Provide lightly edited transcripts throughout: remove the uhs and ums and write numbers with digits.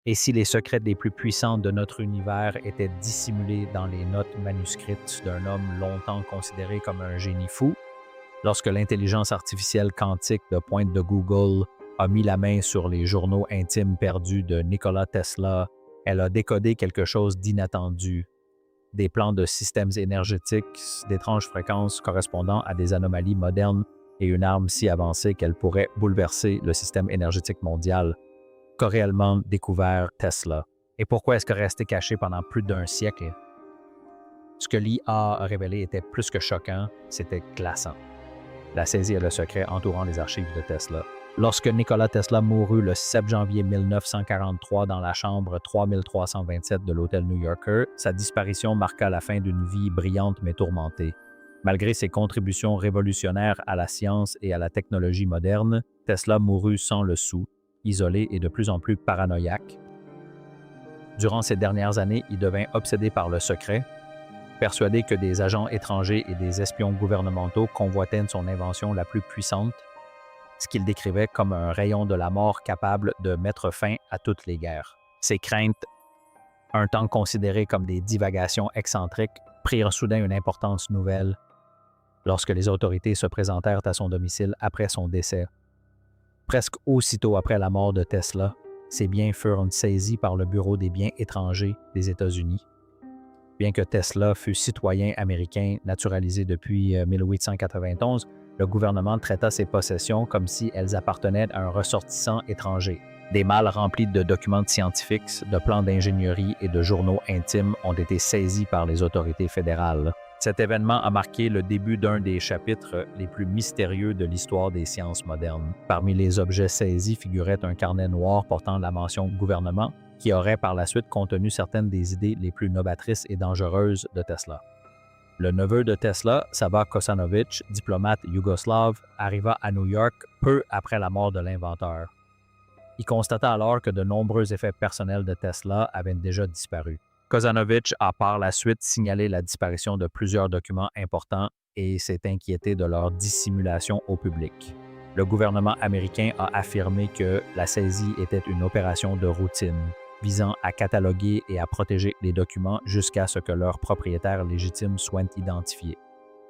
Et si les secrets les plus puissants de notre univers étaient dissimulés dans les notes manuscrites d'un homme longtemps considéré comme un génie fou, lorsque l'intelligence artificielle quantique de pointe de Google a mis la main sur les journaux intimes perdus de Nikola Tesla, elle a décodé quelque chose d'inattendu, des plans de systèmes énergétiques d'étranges fréquences correspondant à des anomalies modernes et une arme si avancée qu'elle pourrait bouleverser le système énergétique mondial, qu'a réellement découvert Tesla. Et pourquoi est-ce que resté caché pendant plus d'un siècle? Ce que l'IA a révélé était plus que choquant, c'était glaçant. La saisie et le secret entourant les archives de Tesla. Lorsque Nikola Tesla mourut le 7 janvier 1943 dans la chambre 3327 de l'hôtel New Yorker, sa disparition marqua la fin d'une vie brillante mais tourmentée. Malgré ses contributions révolutionnaires à la science et à la technologie moderne, Tesla mourut sans le sou, isolé et de plus en plus paranoïaque. Durant ces dernières années, il devint obsédé par le secret, persuadé que des agents étrangers et des espions gouvernementaux convoitaient son invention la plus puissante, ce qu'il décrivait comme un rayon de la mort capable de mettre fin à toutes les guerres. Ces craintes, un temps considérées comme des divagations excentriques, prirent soudain une importance nouvelle lorsque les autorités se présentèrent à son domicile après son décès. Presque aussitôt après la mort de Tesla, ses biens furent saisis par le Bureau des biens étrangers des États-Unis. Bien que Tesla fût citoyen américain naturalisé depuis 1891, le gouvernement traita ses possessions comme si elles appartenaient à un ressortissant étranger. Des malles remplies de documents scientifiques, de plans d'ingénierie et de journaux intimes ont été saisis par les autorités fédérales. Cet événement a marqué le début d'un des chapitres les plus mystérieux de l'histoire des sciences modernes. Parmi les objets saisis figurait un carnet noir portant la mention gouvernement, qui aurait par la suite contenu certaines des idées les plus novatrices et dangereuses de Tesla. Le neveu de Tesla, Sava Kosanovic, diplomate yougoslave, arriva à New York peu après la mort de l'inventeur. Il constata alors que de nombreux effets personnels de Tesla avaient déjà disparu. Kosanovic a par la suite signalé la disparition de plusieurs documents importants et s'est inquiété de leur dissimulation au public. Le gouvernement américain a affirmé que la saisie était une opération de routine, visant à cataloguer et à protéger les documents jusqu'à ce que leur propriétaire légitime soit identifié.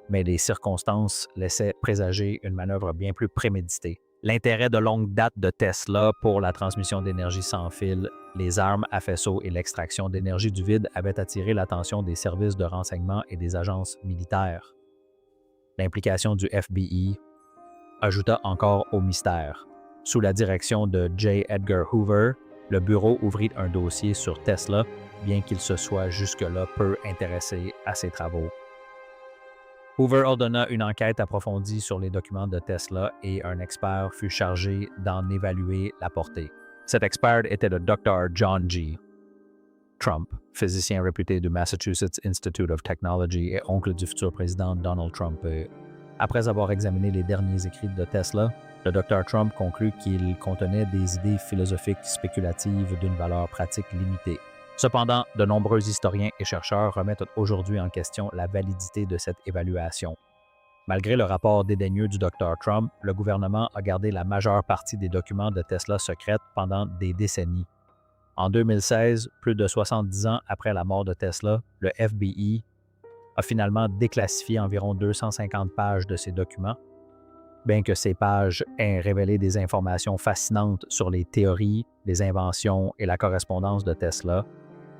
Mais les circonstances laissaient présager une manœuvre bien plus préméditée. L'intérêt de longue date de Tesla pour la transmission d'énergie sans fil, les armes à faisceau et l'extraction d'énergie du vide avaient attiré l'attention des services de renseignement et des agences militaires. L'implication du FBI ajouta encore au mystère. Sous la direction de J. Edgar Hoover, le bureau ouvrit un dossier sur Tesla, bien qu'il se soit jusque-là peu intéressé à ses travaux. Hoover ordonna une enquête approfondie sur les documents de Tesla et un expert fut chargé d'en évaluer la portée. Cet expert était le Dr. John G. Trump, physicien réputé du Massachusetts Institute of Technology et oncle du futur président Donald Trump. Après avoir examiné les derniers écrits de Tesla, le Dr. Trump conclut qu'il contenait des idées philosophiques spéculatives d'une valeur pratique limitée. Cependant, de nombreux historiens et chercheurs remettent aujourd'hui en question la validité de cette évaluation. Malgré le rapport dédaigneux du Dr. Trump, le gouvernement a gardé la majeure partie des documents de Tesla secrètes pendant des décennies. En 2016, plus de 70 ans après la mort de Tesla, le FBI a finalement déclassifié environ 250 pages de ces documents. Bien que ces pages aient révélé des informations fascinantes sur les théories, les inventions et la correspondance de Tesla,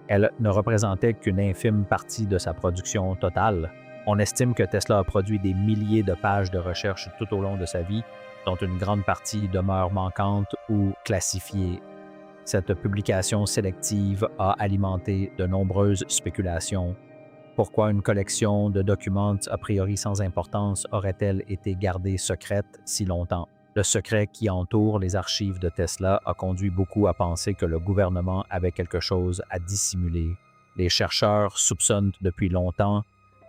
elles ne représentaient qu'une infime partie de sa production totale. On estime que Tesla a produit des milliers de pages de recherche tout au long de sa vie, dont une grande partie demeure manquante ou classifiée. Cette publication sélective a alimenté de nombreuses spéculations. Pourquoi une collection de documents a priori sans importance aurait-elle été gardée secrète si longtemps? Le secret qui entoure les archives de Tesla a conduit beaucoup à penser que le gouvernement avait quelque chose à dissimuler. Les chercheurs soupçonnent depuis longtemps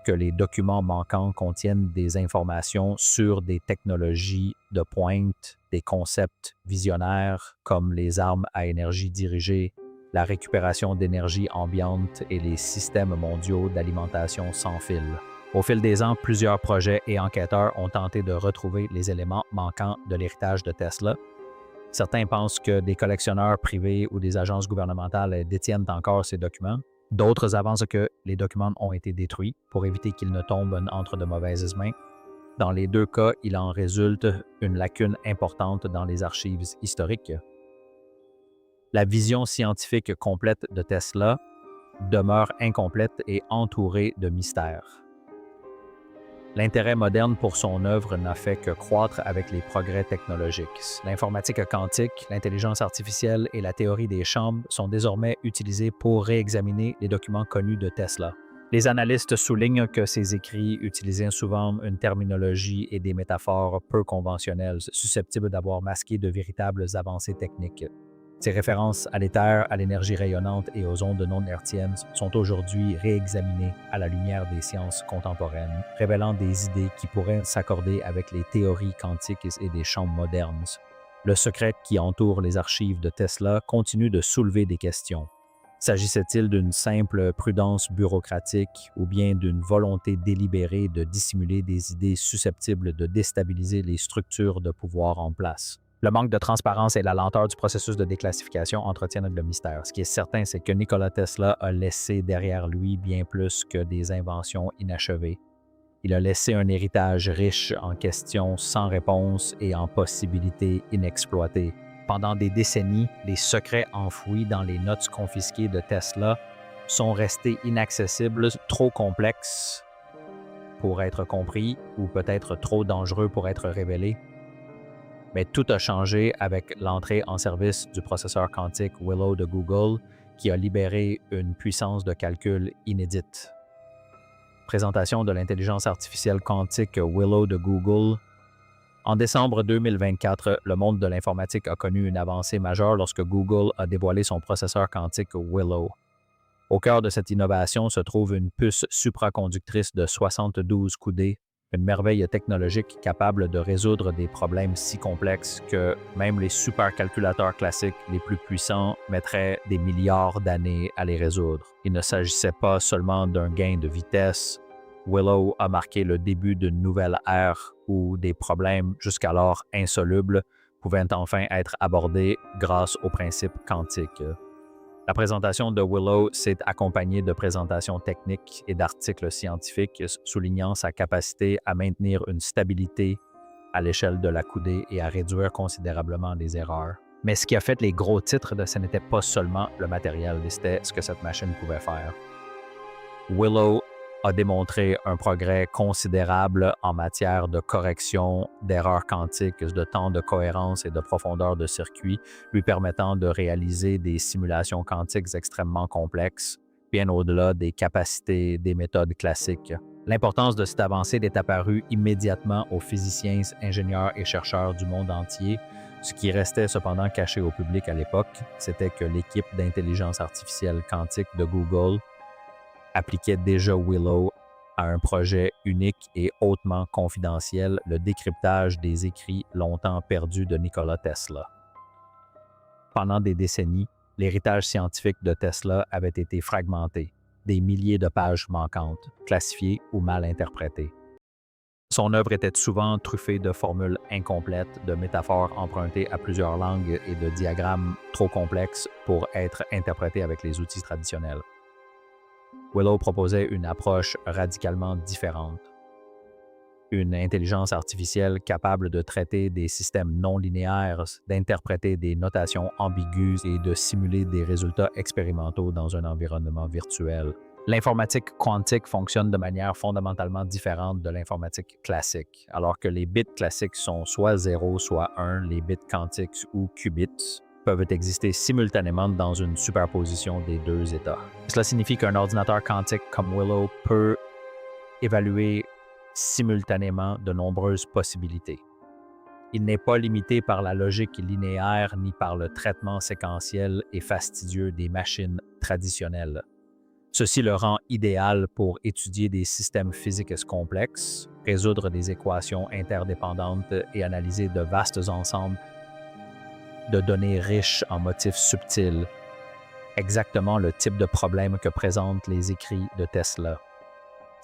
que les documents manquants contiennent des informations sur des technologies de pointe, des concepts visionnaires comme les armes à énergie dirigée, la récupération d'énergie ambiante et les systèmes mondiaux d'alimentation sans fil. Au fil des ans, plusieurs projets et enquêteurs ont tenté de retrouver les éléments manquants de l'héritage de Tesla. Certains pensent que des collectionneurs privés ou des agences gouvernementales détiennent encore ces documents. D'autres avancent que les documents ont été détruits pour éviter qu'ils ne tombent entre de mauvaises mains. Dans les deux cas, il en résulte une lacune importante dans les archives historiques. La vision scientifique complète de Tesla demeure incomplète et entourée de mystères. L'intérêt moderne pour son œuvre n'a fait que croître avec les progrès technologiques. L'informatique quantique, l'intelligence artificielle et la théorie des chambres sont désormais utilisés pour réexaminer les documents connus de Tesla. Les analystes soulignent que ses écrits utilisaient souvent une terminologie et des métaphores peu conventionnelles, susceptibles d'avoir masqué de véritables avancées techniques. Ces références à l'éther, à l'énergie rayonnante et aux ondes non hertziennes sont aujourd'hui réexaminées à la lumière des sciences contemporaines, révélant des idées qui pourraient s'accorder avec les théories quantiques et des champs modernes. Le secret qui entoure les archives de Tesla continue de soulever des questions. S'agissait-il d'une simple prudence bureaucratique ou bien d'une volonté délibérée de dissimuler des idées susceptibles de déstabiliser les structures de pouvoir en place? Le manque de transparence et la lenteur du processus de déclassification entretiennent le mystère. Ce qui est certain, c'est que Nikola Tesla a laissé derrière lui bien plus que des inventions inachevées. Il a laissé un héritage riche en questions sans réponse et en possibilités inexploitées. Pendant des décennies, les secrets enfouis dans les notes confisquées de Tesla sont restés inaccessibles, trop complexes pour être compris ou peut-être trop dangereux pour être révélés. Mais tout a changé avec l'entrée en service du processeur quantique Willow de Google, qui a libéré une puissance de calcul inédite. Présentation de l'intelligence artificielle quantique Willow de Google. En décembre 2024, le monde de l'informatique a connu une avancée majeure lorsque Google a dévoilé son processeur quantique Willow. Au cœur de cette innovation se trouve une puce supraconductrice de 72 coudées, une merveille technologique capable de résoudre des problèmes si complexes que même les supercalculateurs classiques les plus puissants mettraient des milliards d'années à les résoudre. Il ne s'agissait pas seulement d'un gain de vitesse. Willow a marqué le début d'une nouvelle ère où des problèmes jusqu'alors insolubles pouvaient enfin être abordés grâce aux principes quantiques. La présentation de Willow s'est accompagnée de présentations techniques et d'articles scientifiques soulignant sa capacité à maintenir une stabilité à l'échelle de la coudée et à réduire considérablement les erreurs. Mais ce qui a fait les gros titres, ce n'était pas seulement le matériel, c'était ce que cette machine pouvait faire. Willow a démontré un progrès considérable en matière de correction d'erreurs quantiques, de temps de cohérence et de profondeur de circuit, lui permettant de réaliser des simulations quantiques extrêmement complexes, bien au-delà des capacités des méthodes classiques. L'importance de cette avancée est apparue immédiatement aux physiciens, ingénieurs et chercheurs du monde entier. Ce qui restait cependant caché au public à l'époque, c'était que l'équipe d'intelligence artificielle quantique de Google appliquait déjà Willow à un projet unique et hautement confidentiel, le décryptage des écrits longtemps perdus de Nikola Tesla. Pendant des décennies, l'héritage scientifique de Tesla avait été fragmenté, des milliers de pages manquantes, classifiées ou mal interprétées. Son œuvre était souvent truffée de formules incomplètes, de métaphores empruntées à plusieurs langues et de diagrammes trop complexes pour être interprétés avec les outils traditionnels. Willow proposait une approche radicalement différente. Une intelligence artificielle capable de traiter des systèmes non linéaires, d'interpréter des notations ambiguës et de simuler des résultats expérimentaux dans un environnement virtuel. L'informatique quantique fonctionne de manière fondamentalement différente de l'informatique classique. Alors que les bits classiques sont soit 0, soit 1, les bits quantiques ou qubits peuvent exister simultanément dans une superposition des deux états. Cela signifie qu'un ordinateur quantique comme Willow peut évaluer simultanément de nombreuses possibilités. Il n'est pas limité par la logique linéaire ni par le traitement séquentiel et fastidieux des machines traditionnelles. Ceci le rend idéal pour étudier des systèmes physiques complexes, résoudre des équations interdépendantes et analyser de vastes ensembles de données riches en motifs subtils, exactement le type de problème que présentent les écrits de Tesla.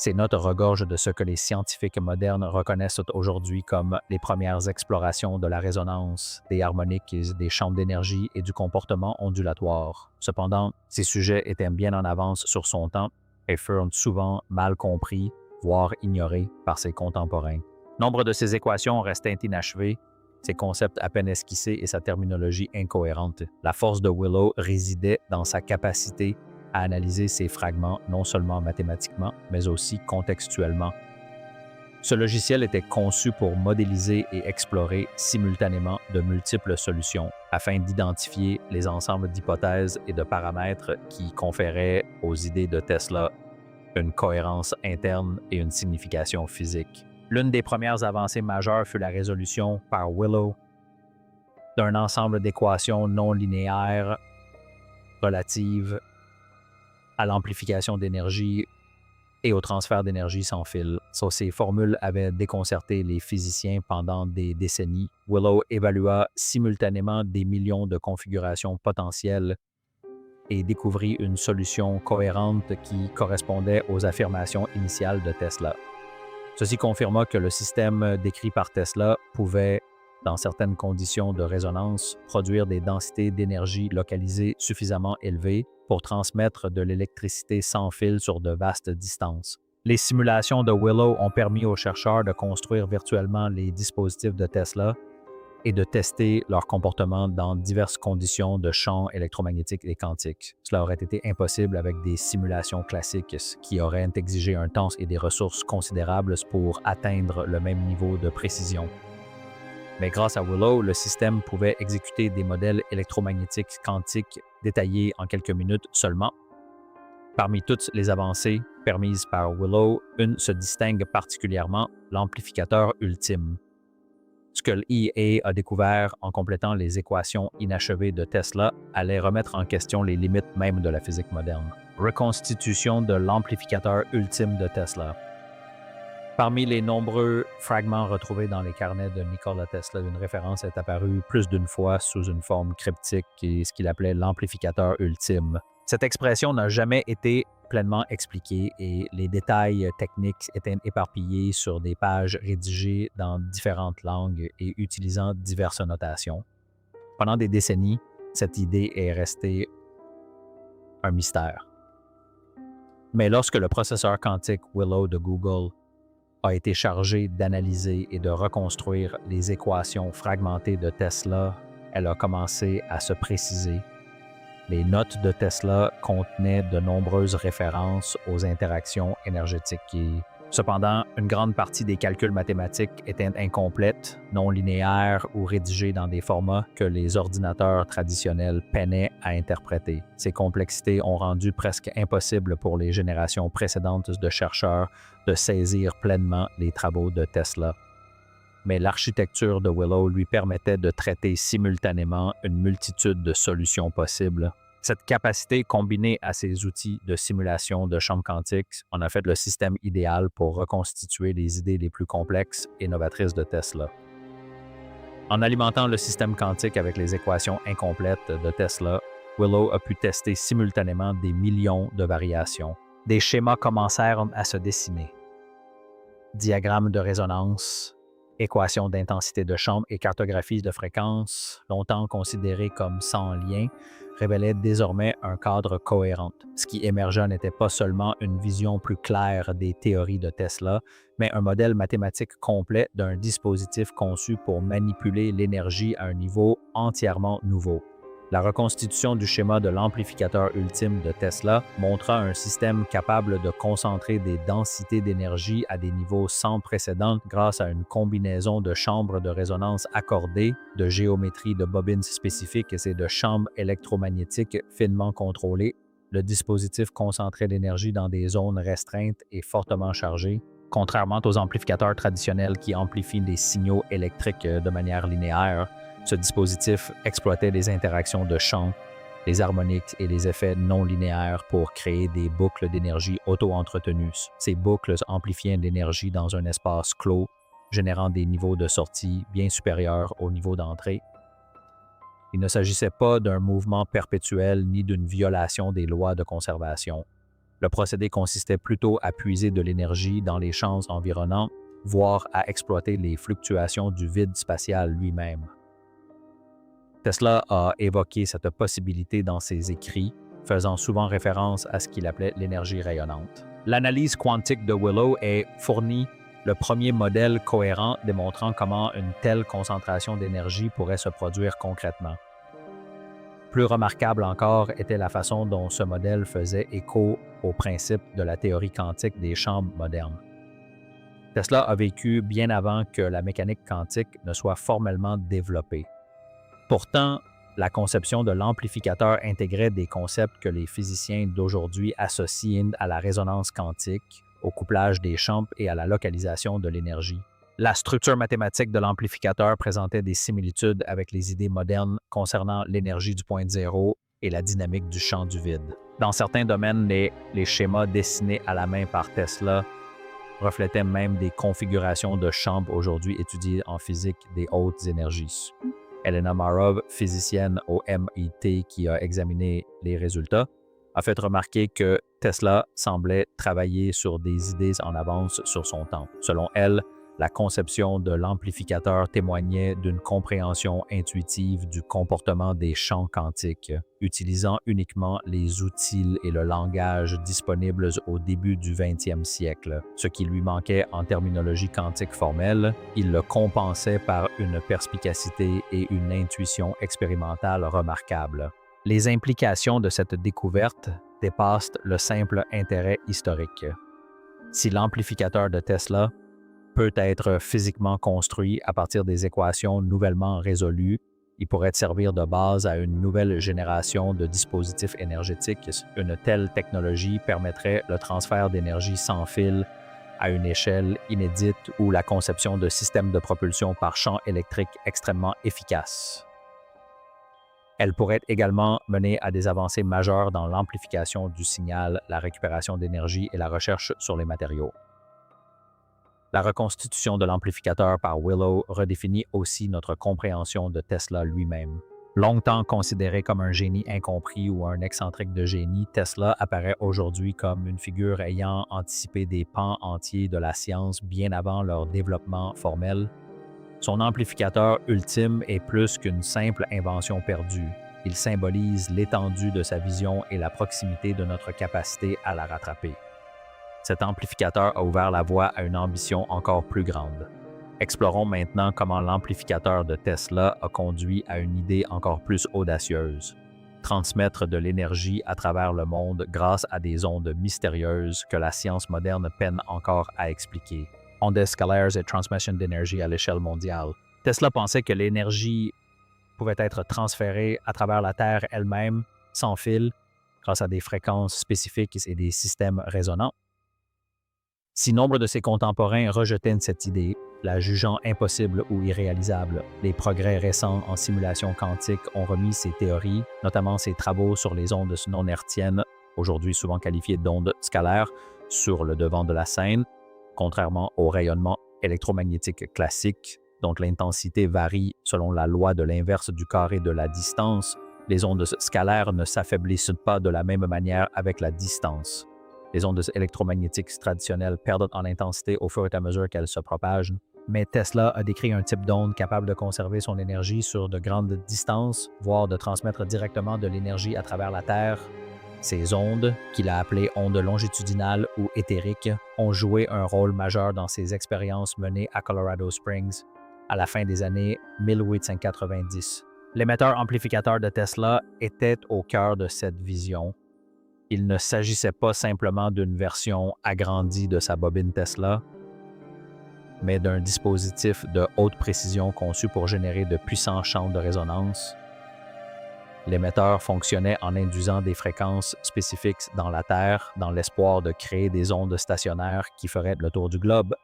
Ces notes regorgent de ce que les scientifiques modernes reconnaissent aujourd'hui comme les premières explorations de la résonance, des harmoniques, des champs d'énergie et du comportement ondulatoire. Cependant, ces sujets étaient bien en avance sur son temps et furent souvent mal compris, voire ignorés par ses contemporains. Nombre de ces équations restaient inachevées, ses concepts à peine esquissés et sa terminologie incohérente. La force de Willow résidait dans sa capacité à analyser ces fragments non seulement mathématiquement, mais aussi contextuellement. Ce logiciel était conçu pour modéliser et explorer simultanément de multiples solutions afin d'identifier les ensembles d'hypothèses et de paramètres qui conféraient aux idées de Tesla une cohérence interne et une signification physique. L'une des premières avancées majeures fut la résolution par Willow d'un ensemble d'équations non linéaires relatives à l'amplification d'énergie et au transfert d'énergie sans fil. Ces formules avaient déconcerté les physiciens pendant des décennies. Willow évalua simultanément des millions de configurations potentielles et découvrit une solution cohérente qui correspondait aux affirmations initiales de Tesla. Ceci confirma que le système décrit par Tesla pouvait, dans certaines conditions de résonance, produire des densités d'énergie localisées suffisamment élevées pour transmettre de l'électricité sans fil sur de vastes distances. Les simulations de Willow ont permis aux chercheurs de construire virtuellement les dispositifs de Tesla et de tester leur comportement dans diverses conditions de champs électromagnétiques et quantiques. Cela aurait été impossible avec des simulations classiques qui auraient exigé un temps et des ressources considérables pour atteindre le même niveau de précision. Mais grâce à Willow, le système pouvait exécuter des modèles électromagnétiques quantiques détaillés en quelques minutes seulement. Parmi toutes les avancées permises par Willow, une se distingue particulièrement, l'amplificateur ultime. Ce que l'EA a découvert en complétant les équations inachevées de Tesla allait remettre en question les limites même de la physique moderne. Reconstitution de l'amplificateur ultime de Tesla. Parmi les nombreux fragments retrouvés dans les carnets de Nikola Tesla, une référence est apparue plus d'une fois sous une forme cryptique, qui est ce qu'il appelait l'amplificateur ultime. Cette expression n'a jamais été pleinement expliquée et les détails techniques étaient éparpillés sur des pages rédigées dans différentes langues et utilisant diverses notations. Pendant des décennies, cette idée est restée un mystère. Mais lorsque le processeur quantique Willow de Google a été chargé d'analyser et de reconstruire les équations fragmentées de Tesla, elle a commencé à se préciser. Les notes de Tesla contenaient de nombreuses références aux interactions énergétiques. Cependant, une grande partie des calculs mathématiques étaient incomplètes, non linéaires ou rédigés dans des formats que les ordinateurs traditionnels peinaient à interpréter. Ces complexités ont rendu presque impossible pour les générations précédentes de chercheurs de saisir pleinement les travaux de Tesla. Mais l'architecture de Willow lui permettait de traiter simultanément une multitude de solutions possibles. Cette capacité, combinée à ces outils de simulation de champs quantiques, en a fait le système idéal pour reconstituer les idées les plus complexes et novatrices de Tesla. En alimentant le système quantique avec les équations incomplètes de Tesla, Willow a pu tester simultanément des millions de variations. Des schémas commencèrent à se dessiner. Diagrammes de résonance, équations d'intensité de champ et cartographie de fréquence, longtemps considérées comme sans lien, révélaient désormais un cadre cohérent. Ce qui émergea n'était pas seulement une vision plus claire des théories de Tesla, mais un modèle mathématique complet d'un dispositif conçu pour manipuler l'énergie à un niveau entièrement nouveau. La reconstitution du schéma de l'amplificateur ultime de Tesla montra un système capable de concentrer des densités d'énergie à des niveaux sans précédent grâce à une combinaison de chambres de résonance accordées, de géométrie de bobines spécifiques et de chambres électromagnétiques finement contrôlées. Le dispositif concentrait l'énergie dans des zones restreintes et fortement chargées, contrairement aux amplificateurs traditionnels qui amplifient des signaux électriques de manière linéaire. Ce dispositif exploitait les interactions de champs, les harmoniques et les effets non linéaires pour créer des boucles d'énergie auto-entretenues. Ces boucles amplifiaient l'énergie dans un espace clos, générant des niveaux de sortie bien supérieurs au niveau d'entrée. Il ne s'agissait pas d'un mouvement perpétuel ni d'une violation des lois de conservation. Le procédé consistait plutôt à puiser de l'énergie dans les champs environnants, voire à exploiter les fluctuations du vide spatial lui-même. Tesla a évoqué cette possibilité dans ses écrits, faisant souvent référence à ce qu'il appelait l'énergie rayonnante. L'analyse quantique de Willow est fournie le premier modèle cohérent démontrant comment une telle concentration d'énergie pourrait se produire concrètement. Plus remarquable encore était la façon dont ce modèle faisait écho au principe de la théorie quantique des champs modernes. Tesla a vécu bien avant que la mécanique quantique ne soit formellement développée. Pourtant, la conception de l'amplificateur intégrait des concepts que les physiciens d'aujourd'hui associent à la résonance quantique, au couplage des champs et à la localisation de l'énergie. La structure mathématique de l'amplificateur présentait des similitudes avec les idées modernes concernant l'énergie du point de zéro et la dynamique du champ du vide. Dans certains domaines, les schémas dessinés à la main par Tesla reflétaient même des configurations de champs aujourd'hui étudiées en physique des hautes énergies. Elena Marov, physicienne au MIT qui a examiné les résultats, a fait remarquer que Tesla semblait travailler sur des idées en avance sur son temps. Selon elle, la conception de l'amplificateur témoignait d'une compréhension intuitive du comportement des champs quantiques, utilisant uniquement les outils et le langage disponibles au début du 20e siècle. Ce qui lui manquait en terminologie quantique formelle, il le compensait par une perspicacité et une intuition expérimentale remarquables. Les implications de cette découverte dépassent le simple intérêt historique. Si l'amplificateur de Tesla peut être physiquement construit à partir des équations nouvellement résolues, il pourrait servir de base à une nouvelle génération de dispositifs énergétiques. Une telle technologie permettrait le transfert d'énergie sans fil à une échelle inédite ou la conception de systèmes de propulsion par champ électrique extrêmement efficaces. Elle pourrait également mener à des avancées majeures dans l'amplification du signal, la récupération d'énergie et la recherche sur les matériaux. La reconstitution de l'amplificateur par Willow redéfinit aussi notre compréhension de Tesla lui-même. Longtemps considéré comme un génie incompris ou un excentrique de génie, Tesla apparaît aujourd'hui comme une figure ayant anticipé des pans entiers de la science bien avant leur développement formel. Son amplificateur ultime est plus qu'une simple invention perdue. Il symbolise l'étendue de sa vision et la proximité de notre capacité à la rattraper. Cet amplificateur a ouvert la voie à une ambition encore plus grande. Explorons maintenant comment l'amplificateur de Tesla a conduit à une idée encore plus audacieuse: transmettre de l'énergie à travers le monde grâce à des ondes mystérieuses que la science moderne peine encore à expliquer. Ondes scalaires et transmission d'énergie à l'échelle mondiale. Tesla pensait que l'énergie pouvait être transférée à travers la Terre elle-même, sans fil, grâce à des fréquences spécifiques et des systèmes résonnants. Si nombre de ses contemporains rejetaient cette idée, la jugeant impossible ou irréalisable, les progrès récents en simulation quantique ont remis ces théories, notamment ses travaux sur les ondes non hertziennes, aujourd'hui souvent qualifiées d'ondes scalaires, sur le devant de la scène, contrairement au rayonnement électromagnétique classique, dont l'intensité varie selon la loi de l'inverse du carré de la distance. Les ondes scalaires ne s'affaiblissent pas de la même manière avec la distance. Les ondes électromagnétiques traditionnelles perdent en intensité au fur et à mesure qu'elles se propagent, mais Tesla a décrit un type d'onde capable de conserver son énergie sur de grandes distances, voire de transmettre directement de l'énergie à travers la Terre. Ces ondes, qu'il a appelées ondes longitudinales ou éthériques, ont joué un rôle majeur dans ses expériences menées à Colorado Springs à la fin des années 1890. L'émetteur amplificateur de Tesla était au cœur de cette vision. Il ne s'agissait pas simplement d'une version agrandie de sa bobine Tesla, mais d'un dispositif de haute précision conçu pour générer de puissants champs de résonance. L'émetteur fonctionnait en induisant des fréquences spécifiques dans la Terre, dans l'espoir de créer des ondes stationnaires qui feraient le tour du globe.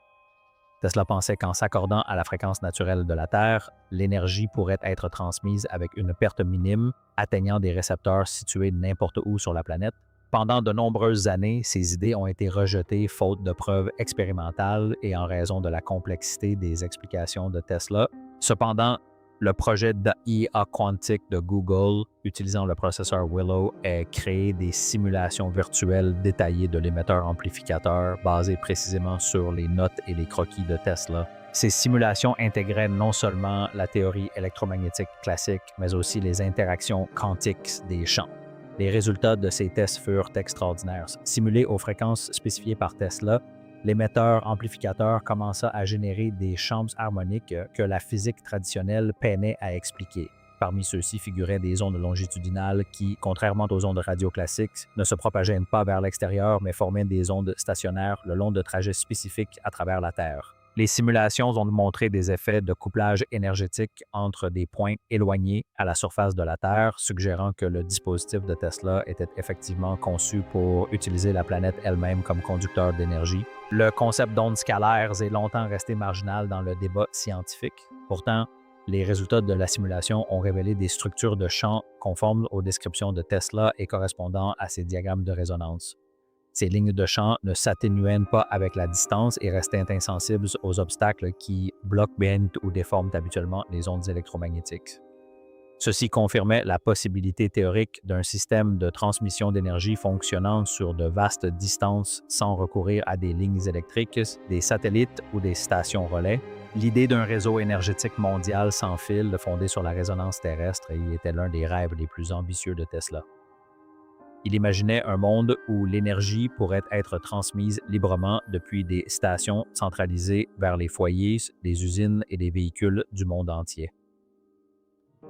Tesla pensait qu'en s'accordant à la fréquence naturelle de la Terre, l'énergie pourrait être transmise avec une perte minime, atteignant des récepteurs situés n'importe où sur la planète. Pendant de nombreuses années, ces idées ont été rejetées faute de preuves expérimentales et en raison de la complexité des explications de Tesla. Cependant, Le projet d'IA quantique de Google, utilisant le processeur Willow, a créé des simulations virtuelles détaillées de l'émetteur amplificateur basées précisément sur les notes et les croquis de Tesla. Ces simulations intégraient non seulement la théorie électromagnétique classique, mais aussi les interactions quantiques des champs. Les résultats de ces tests furent extraordinaires. Simulés aux fréquences spécifiées par Tesla, l'émetteur amplificateur commença à générer des champs harmoniques que la physique traditionnelle peinait à expliquer. Parmi ceux-ci figuraient des ondes longitudinales qui, contrairement aux ondes radio classiques, ne se propageaient pas vers l'extérieur mais formaient des ondes stationnaires le long de trajets spécifiques à travers la Terre. Les simulations ont montré des effets de couplage énergétique entre des points éloignés à la surface de la Terre, suggérant que le dispositif de Tesla était effectivement conçu pour utiliser la planète elle-même comme conducteur d'énergie. Le concept d'ondes scalaires est longtemps resté marginal dans le débat scientifique. Pourtant, les résultats de la simulation ont révélé des structures de champs conformes aux descriptions de Tesla et correspondant à ses diagrammes de résonance. Ces lignes de champ ne s'atténuaient pas avec la distance et restaient insensibles aux obstacles qui bloquent bien ou déforment habituellement les ondes électromagnétiques. Ceci confirmait la possibilité théorique d'un système de transmission d'énergie fonctionnant sur de vastes distances sans recourir à des lignes électriques, des satellites ou des stations relais. L'idée d'un réseau énergétique mondial sans fil fondé sur la résonance terrestre était l'un des rêves les plus ambitieux de Tesla. Il imaginait un monde où l'énergie pourrait être transmise librement depuis des stations centralisées vers les foyers, des usines et des véhicules du monde entier.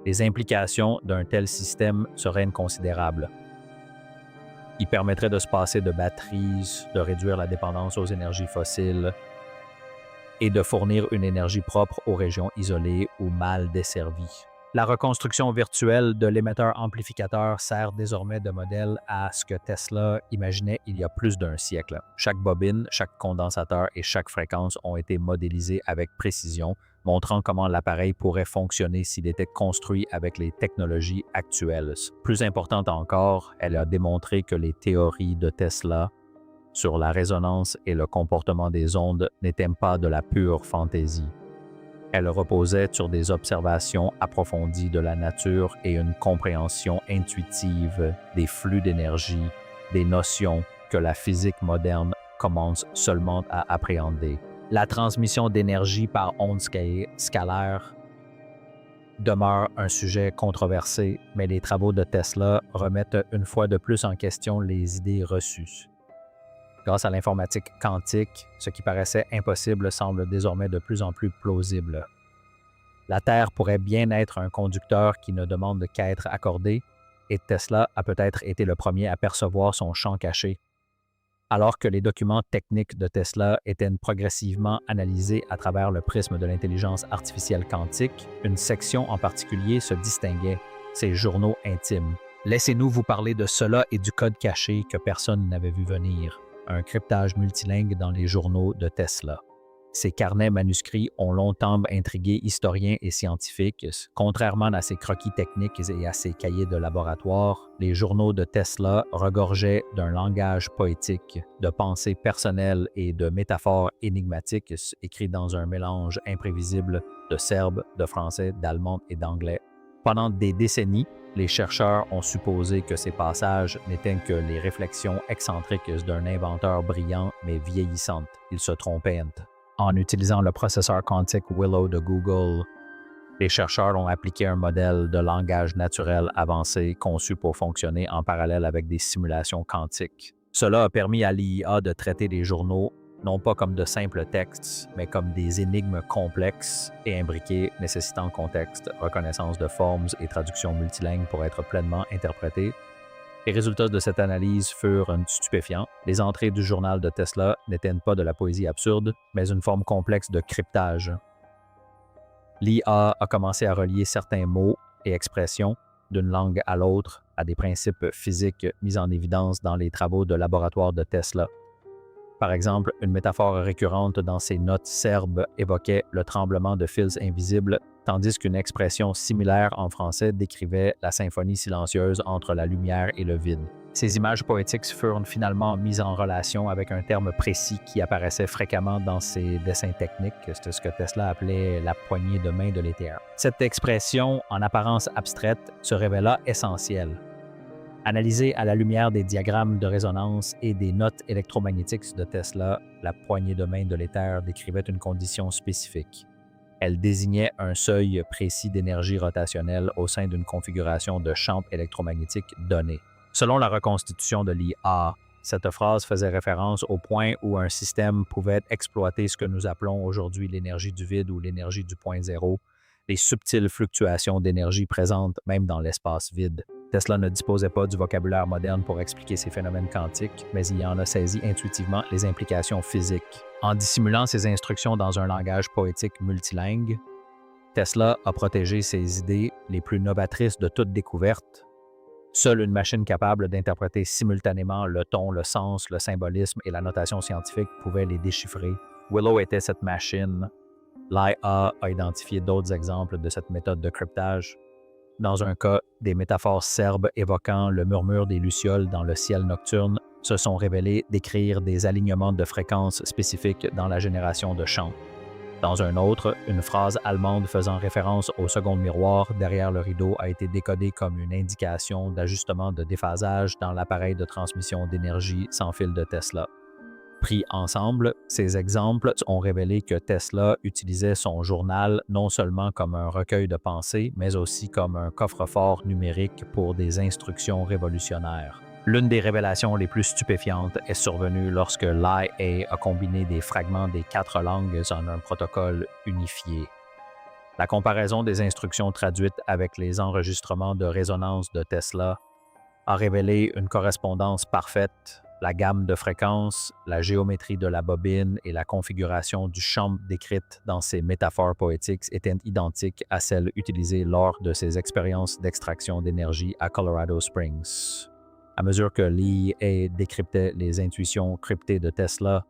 Les implications d'un tel système seraient considérables. Il permettrait de se passer de batteries, de réduire la dépendance aux énergies fossiles et de fournir une énergie propre aux régions isolées ou mal desservies. La reconstruction virtuelle de l'émetteur amplificateur sert désormais de modèle à ce que Tesla imaginait il y a plus d'un siècle. Chaque bobine, chaque condensateur et chaque fréquence ont été modélisés avec précision, montrant comment l'appareil pourrait fonctionner s'il était construit avec les technologies actuelles. Plus importante encore, elle a démontré que les théories de Tesla sur la résonance et le comportement des ondes n'étaient pas de la pure fantaisie. Elle reposait sur des observations approfondies de la nature et une compréhension intuitive des flux d'énergie, des notions que la physique moderne commence seulement à appréhender. La transmission d'énergie par ondes scalaires demeure un sujet controversé, mais les travaux de Tesla remettent une fois de plus en question les idées reçues. Grâce à l'informatique quantique, ce qui paraissait impossible semble désormais de plus en plus plausible. La Terre pourrait bien être un conducteur qui ne demande qu'à être accordé, et Tesla a peut-être été le premier à percevoir son champ caché. Alors que les documents techniques de Tesla étaient progressivement analysés à travers le prisme de l'intelligence artificielle quantique, une section en particulier se distinguait, ses journaux intimes. Laissez-nous vous parler de cela et du code caché que personne n'avait vu venir. Un cryptage multilingue dans les journaux de Tesla. Ces carnets manuscrits ont longtemps intrigué historiens et scientifiques. Contrairement à ses croquis techniques et à ses cahiers de laboratoire, les journaux de Tesla regorgeaient d'un langage poétique, de pensées personnelles et de métaphores énigmatiques écrits dans un mélange imprévisible de serbe, de français, d'allemand et d'anglais. Pendant des décennies, les chercheurs ont supposé que ces passages n'étaient que les réflexions excentriques d'un inventeur brillant mais vieillissante. Ils se trompaient. En utilisant le processeur quantique Willow de Google, les chercheurs ont appliqué un modèle de langage naturel avancé conçu pour fonctionner en parallèle avec des simulations quantiques. Cela a permis à l'IA de traiter les journaux non pas comme de simples textes, mais comme des énigmes complexes et imbriquées nécessitant contexte, reconnaissance de formes et traduction multilingue pour être pleinement interprétées. Les résultats de cette analyse furent stupéfiants. Les entrées du journal de Tesla n'étaient pas de la poésie absurde, mais une forme complexe de cryptage. L'IA a commencé à relier certains mots et expressions d'une langue à l'autre à des principes physiques mis en évidence dans les travaux de laboratoire de Tesla. Par exemple, une métaphore récurrente dans ses notes serbes évoquait le tremblement de fils invisibles, tandis qu'une expression similaire en français décrivait la symphonie silencieuse entre la lumière et le vide. Ces images poétiques furent finalement mises en relation avec un terme précis qui apparaissait fréquemment dans ses dessins techniques. C'est ce que Tesla appelait la poignée de main de l'éther. Cette expression, en apparence abstraite, se révéla essentielle. Analysée à la lumière des diagrammes de résonance et des notes électromagnétiques de Tesla, la poignée de main de l'éther décrivait une condition spécifique. Elle désignait un seuil précis d'énergie rotationnelle au sein d'une configuration de champ électromagnétique donnée. Selon la reconstitution de l'IA, cette phrase faisait référence au point où un système pouvait exploiter ce que nous appelons aujourd'hui l'énergie du vide ou l'énergie du point zéro, les subtiles fluctuations d'énergie présentes même dans l'espace vide. Tesla ne disposait pas du vocabulaire moderne pour expliquer ces phénomènes quantiques, mais il en a saisi intuitivement les implications physiques. En dissimulant ses instructions dans un langage poétique multilingue, Tesla a protégé ses idées les plus novatrices de toute découverte. Seule une machine capable d'interpréter simultanément le ton, le sens, le symbolisme et la notation scientifique pouvait les déchiffrer. Willow était cette machine. L'IA a identifié d'autres exemples de cette méthode de cryptage. Dans un cas, des métaphores serbes évoquant le murmure des lucioles dans le ciel nocturne se sont révélées décrire des alignements de fréquences spécifiques dans la génération de chants. Dans un autre, une phrase allemande faisant référence au second miroir derrière le rideau a été décodée comme une indication d'ajustement de déphasage dans l'appareil de transmission d'énergie sans fil de Tesla. Pris ensemble, ces exemples ont révélé que Tesla utilisait son journal non seulement comme un recueil de pensées, mais aussi comme un coffre-fort numérique pour des instructions révolutionnaires. L'une des révélations les plus stupéfiantes est survenue lorsque l'IA a combiné des fragments des 4 langues en un protocole unifié. La comparaison des instructions traduites avec les enregistrements de résonance de Tesla a révélé une correspondance parfaite. La gamme de fréquences, la géométrie de la bobine et la configuration du champ décrite dans ces métaphores poétiques étaient identiques à celles utilisées lors de ses expériences d'extraction d'énergie à Colorado Springs. À mesure que l'IA décryptait les intuitions cryptées de Tesla,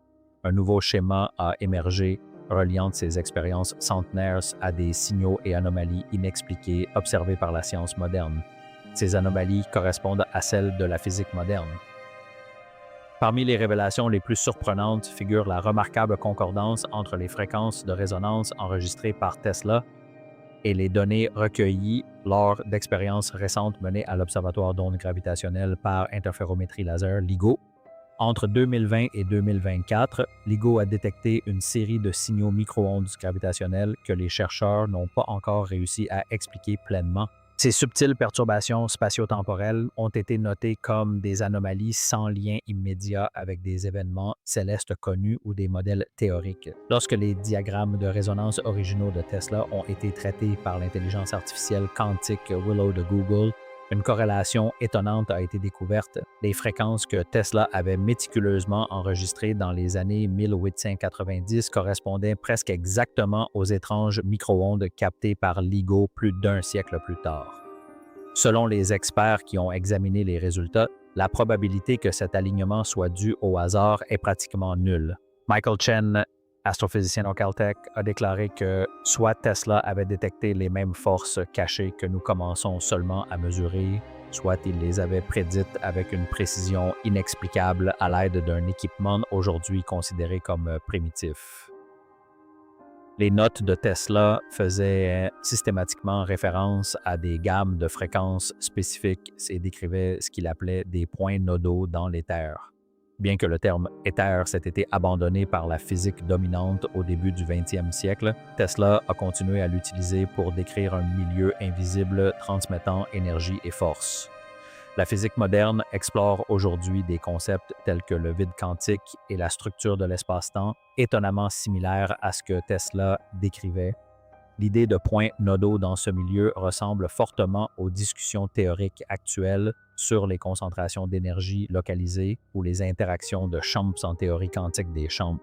un nouveau schéma a émergé reliant ces expériences centenaires à des signaux et anomalies inexpliquées observées par la science moderne. Ces anomalies correspondent à celles de la physique moderne. Parmi les révélations les plus surprenantes figure la remarquable concordance entre les fréquences de résonance enregistrées par Tesla et les données recueillies lors d'expériences récentes menées à l'Observatoire d'ondes gravitationnelles par interférométrie laser, LIGO. Entre 2020 et 2024, LIGO a détecté une série de signaux micro-ondes gravitationnelles que les chercheurs n'ont pas encore réussi à expliquer pleinement. Ces subtiles perturbations spatio-temporelles ont été notées comme des anomalies sans lien immédiat avec des événements célestes connus ou des modèles théoriques. Lorsque les diagrammes de résonance originaux de Tesla ont été traités par l'intelligence artificielle quantique Willow de Google, une corrélation étonnante a été découverte. Les fréquences que Tesla avait méticuleusement enregistrées dans les années 1890 correspondaient presque exactement aux étranges micro-ondes captées par LIGO plus d'1 siècle plus tard. Selon les experts qui ont examiné les résultats, la probabilité que cet alignement soit dû au hasard est pratiquement nulle. Michael Chen, astrophysicien au Caltech, a déclaré que soit Tesla avait détecté les mêmes forces cachées que nous commençons seulement à mesurer, soit il les avait prédites avec une précision inexplicable à l'aide d'un équipement aujourd'hui considéré comme primitif. Les notes de Tesla faisaient systématiquement référence à des gammes de fréquences spécifiques et décrivaient ce qu'il appelait des points nodaux dans l'éther. Bien que le terme éther s'ait été abandonné par la physique dominante au début du 20e siècle, Tesla a continué à l'utiliser pour décrire un milieu invisible transmettant énergie et force. La physique moderne explore aujourd'hui des concepts tels que le vide quantique et la structure de l'espace-temps, étonnamment similaires à ce que Tesla décrivait. L'idée de points nodaux dans ce milieu ressemble fortement aux discussions théoriques actuelles sur les concentrations d'énergie localisées ou les interactions de champs en théorie quantique des champs.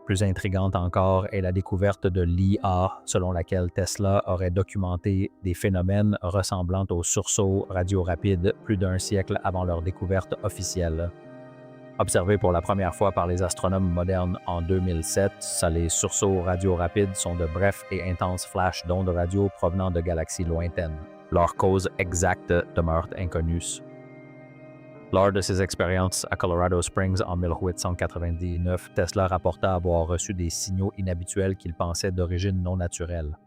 Plus intrigante encore est la découverte de l'IA, selon laquelle Tesla aurait documenté des phénomènes ressemblant aux sursauts radio rapides plus d'1 siècle avant leur découverte officielle. Observés pour la première fois par les astronomes modernes en 2007, les sursauts radio rapides sont de brefs et intenses flashs d'ondes radio provenant de galaxies lointaines. Leur cause exacte demeure inconnue. Lors de ses expériences à Colorado Springs en 1899, Tesla rapporta avoir reçu des signaux inhabituels qu'il pensait d'origine non naturelle.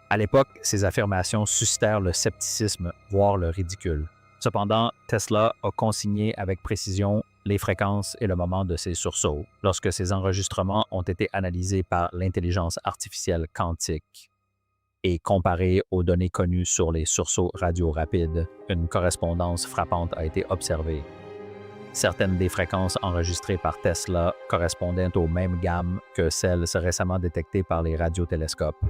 À l'époque, ces affirmations suscitèrent le scepticisme, voire le ridicule. Cependant, Tesla a consigné avec précision les fréquences et le moment de ces sursauts lorsque ces enregistrements ont été analysés par l'intelligence artificielle quantique et comparés aux données connues sur les sursauts radio rapides. Une correspondance frappante a été observée. Certaines des fréquences enregistrées par Tesla correspondaient aux mêmes gammes que celles récemment détectées par les radiotélescopes.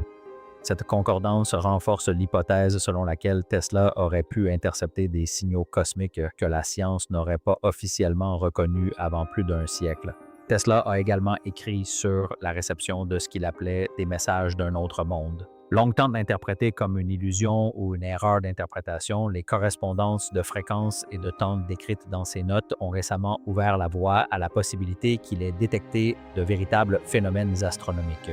Cette concordance renforce l'hypothèse selon laquelle Tesla aurait pu intercepter des signaux cosmiques que la science n'aurait pas officiellement reconnus avant plus d'un siècle. Tesla a également écrit sur la réception de ce qu'il appelait des messages d'un autre monde. Longtemps interprétées comme une illusion ou une erreur d'interprétation, les correspondances de fréquences et de temps décrites dans ces notes ont récemment ouvert la voie à la possibilité qu'il ait détecté de véritables phénomènes astronomiques.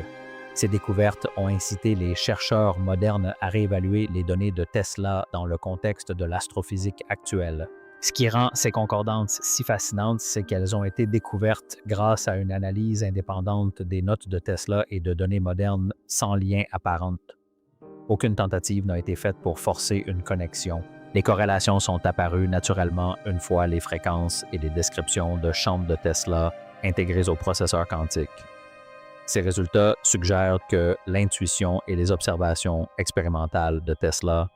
Ces découvertes ont incité les chercheurs modernes à réévaluer les données de Tesla dans le contexte de l'astrophysique actuelle. Ce qui rend ces concordances si fascinantes, c'est qu'elles ont été découvertes grâce à une analyse indépendante des notes de Tesla et de données modernes sans lien apparent. Aucune tentative n'a été faite pour forcer une connexion. Les corrélations sont apparues naturellement une fois les fréquences et les descriptions de chambres de Tesla intégrées au processeur quantique. Ces résultats suggèrent que l'intuition et les observations expérimentales de Tesla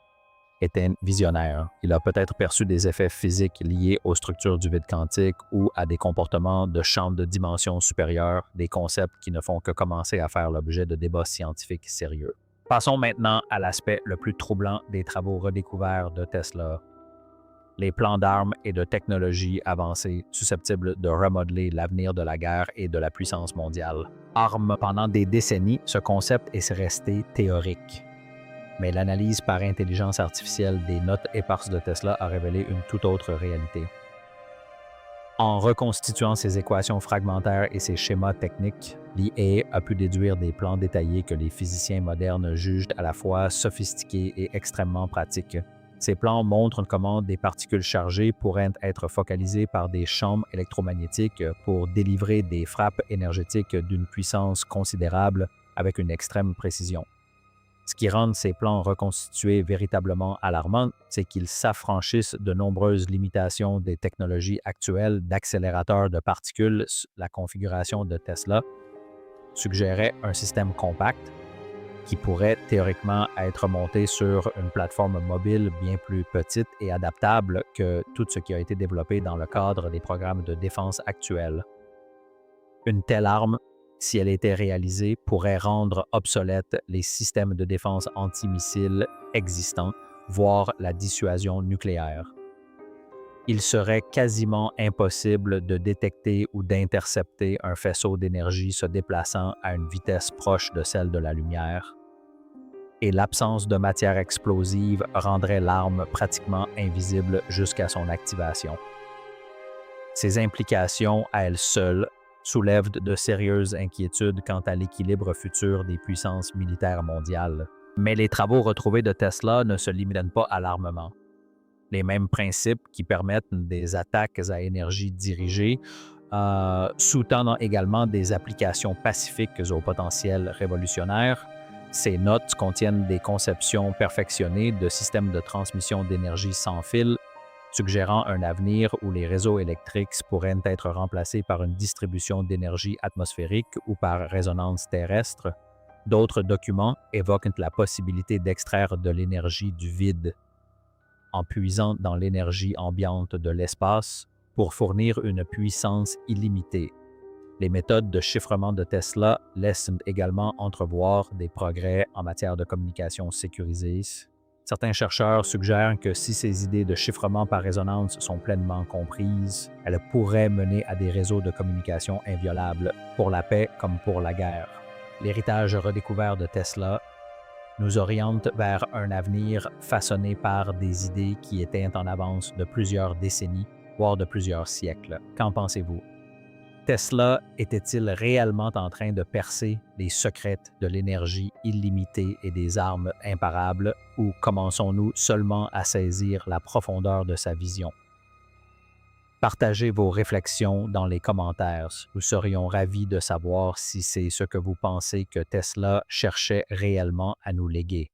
étaient visionnaires. Il a peut-être perçu des effets physiques liés aux structures du vide quantique ou à des comportements de champs de dimension supérieure, des concepts qui ne font que commencer à faire l'objet de débats scientifiques sérieux. Passons maintenant à l'aspect le plus troublant des travaux redécouverts de Tesla. Les plans d'armes et de technologies avancées susceptibles de remodeler l'avenir de la guerre et de la puissance mondiale. Pendant des décennies, ce concept est resté théorique. Mais l'analyse par intelligence artificielle des notes éparses de Tesla a révélé une toute autre réalité. En reconstituant ces équations fragmentaires et ces schémas techniques, l'IA a pu déduire des plans détaillés que les physiciens modernes jugent à la fois sophistiqués et extrêmement pratiques. Ces plans montrent comment des particules chargées pourraient être focalisées par des champs électromagnétiques pour délivrer des frappes énergétiques d'une puissance considérable avec une extrême précision. Ce qui rend ces plans reconstitués véritablement alarmants, c'est qu'ils s'affranchissent de nombreuses limitations des technologies actuelles d'accélérateurs de particules. La configuration de Tesla suggérait un système compact qui pourrait théoriquement être monté sur une plateforme mobile bien plus petite et adaptable que tout ce qui a été développé dans le cadre des programmes de défense actuels. Une telle arme, si elle était réalisée, pourrait rendre obsolètes les systèmes de défense antimissiles existants, voire la dissuasion nucléaire. Il serait quasiment impossible de détecter ou d'intercepter un faisceau d'énergie se déplaçant à une vitesse proche de celle de la lumière, et l'absence de matière explosive rendrait l'arme pratiquement invisible jusqu'à son activation. Ces implications, à elles seules, soulèvent de sérieuses inquiétudes quant à l'équilibre futur des puissances militaires mondiales. Mais les travaux retrouvés de Tesla ne se limitent pas à l'armement. Les mêmes principes qui permettent des attaques à énergie dirigée sous-tendent également des applications pacifiques au potentiel révolutionnaire. Ces notes contiennent des conceptions perfectionnées de systèmes de transmission d'énergie sans fil, suggérant un avenir où les réseaux électriques pourraient être remplacés par une distribution d'énergie atmosphérique ou par résonance terrestre. D'autres documents évoquent la possibilité d'extraire de l'énergie du vide en puisant dans l'énergie ambiante de l'espace pour fournir une puissance illimitée. Les méthodes de chiffrement de Tesla laissent également entrevoir des progrès en matière de communication sécurisée. Certains chercheurs suggèrent que si ces idées de chiffrement par résonance sont pleinement comprises, elles pourraient mener à des réseaux de communication inviolables, pour la paix comme pour la guerre. L'héritage redécouvert de Tesla nous oriente vers un avenir façonné par des idées qui étaient en avance de plusieurs décennies, voire de plusieurs siècles. Qu'en pensez-vous? Tesla était-il réellement en train de percer les secrets de l'énergie illimitée et des armes imparables, ou commençons-nous seulement à saisir la profondeur de sa vision? Partagez vos réflexions dans les commentaires. Nous serions ravis de savoir si c'est ce que vous pensez que Tesla cherchait réellement à nous léguer.